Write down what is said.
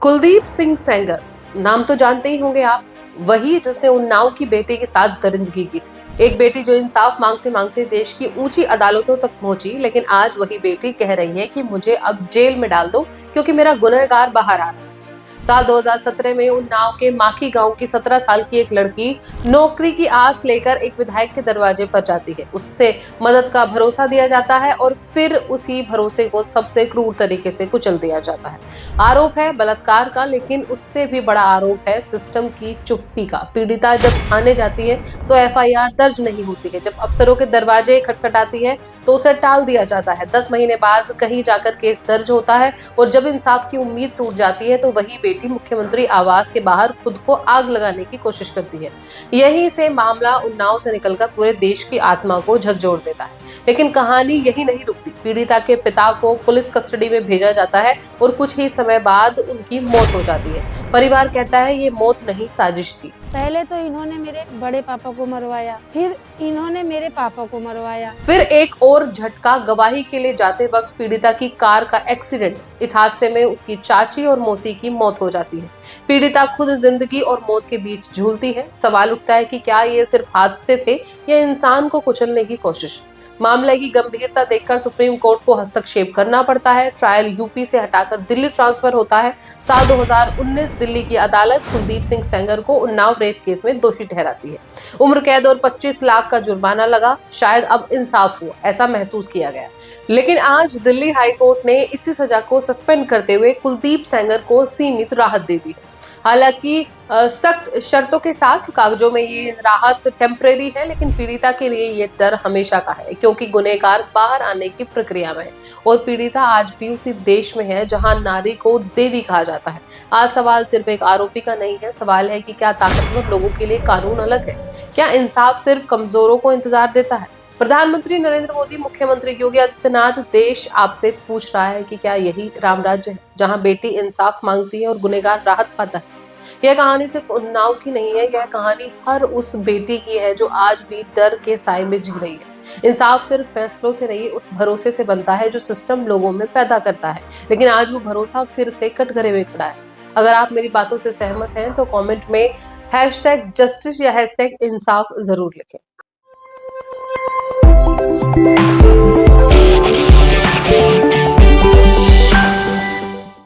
कुलदीप सिंह सेंगर नाम तो जानते ही होंगे आप। वही जिसने उन्नाव की बेटी के साथ दरिंदगी की थी। एक बेटी जो इंसाफ मांगते मांगते देश की ऊंची अदालतों तक पहुंची, लेकिन आज वही बेटी कह रही है कि मुझे अब जेल में डाल दो क्योंकि मेरा गुनहगार बाहर आ रहा है। साल 2017 में उन्नाव के माखी गांव की 17 साल की एक लड़की नौकरी की आस लेकर एक विधायक के दरवाजे पर जाती है। उससे मदद का भरोसा दिया जाता है और फिर उसी भरोसे को सबसे क्रूर तरीके से कुचल दिया जाता है। आरोप है बलात्कार का, लेकिन उससे भी बड़ा आरोप है सिस्टम की चुप्पी का। पीड़िता जब थाने जाती है तो एफआईआर दर्ज नहीं होती है। जब अफसरों के दरवाजे खटखटाती है तो उसे टाल दिया जाता है। 10 महीने बाद कहीं जाकर केस दर्ज होता है और जब इंसाफ की उम्मीद टूट जाती है तो वही बेटी मुख्यमंत्री आवास के बाहर खुद को आग लगाने की कोशिश करती है। यहीं से मामला उन्नाव से निकलकर पूरे देश की आत्मा को झकझोर देता है। लेकिन कहानी यही नहीं रुकती। पीड़िता के पिता को पुलिस कस्टडी में भेजा जाता है और कुछ ही समय बाद उनकी मौत हो जाती है। परिवार कहता है ये मौत नहीं, साजिश थी। पहले तो इन्होंने मेरे बड़े पापा को मरवाया, फिर इन्होंने मेरे पापा को मरवाया। फिर एक और झटका, गवाही के लिए जाते वक्त पीड़िता की कार का एक्सीडेंट। इस हादसे में उसकी चाची और मौसी की मौत हो जाती है। पीड़िता खुद जिंदगी और मौत के बीच झूलती है। सवाल उठता है कि क्या ये सिर्फ हादसे थे या इंसान को कुचलने की कोशिश। मामले की गंभीरता देखकर सुप्रीम कोर्ट को हस्तक्षेप करना पड़ता है। ट्रायल यूपी से हटाकर दिल्ली ट्रांसफर होता है। साल 2019 दिल्ली की अदालत कुलदीप सिंह सेंगर को उन्नाव रेप केस में दोषी ठहराती है। उम्र कैद और 25 लाख का जुर्माना लगा। शायद अब इंसाफ हुआ, ऐसा महसूस किया गया। लेकिन आज दिल्ली हाई कोर्ट ने इसी सजा को सस्पेंड करते हुए कुलदीप सेंगर को सीमित राहत दे दी है। हालांकि सख्त शर्तों के साथ। कागजों में ये राहत टेम्परेरी है, लेकिन पीड़िता के लिए ये डर हमेशा का है, क्योंकि गुनहगार बाहर आने की प्रक्रिया में है और पीड़िता आज भी उसी देश में है जहां नारी को देवी कहा जाता है। आज सवाल सिर्फ एक आरोपी का नहीं है, सवाल है कि क्या ताकतवर लोगों के लिए कानून अलग है? क्या इंसाफ सिर्फ कमजोरों को इंतजार देता है? प्रधानमंत्री नरेंद्र मोदी, मुख्यमंत्री योगी आदित्यनाथ, देश आपसे पूछ रहा है कि क्या यही राम राज्य है जहां बेटी इंसाफ मांगती है और गुनहगार राहत पाता है? यह कहानी सिर्फ उन्नाव की नहीं है, यह कहानी हर उस बेटी की है जो आज भी डर के साए में जी रही है। इंसाफ सिर्फ फैसलों से नहीं, उस भरोसे से बनता है जो सिस्टम लोगों में पैदा करता है। लेकिन आज वो भरोसा फिर से कटघरे में खड़ा है। अगर आप मेरी बातों से सहमत हैं तो कमेंट में #जस्टिस या #इंसाफ जरूर लिखें।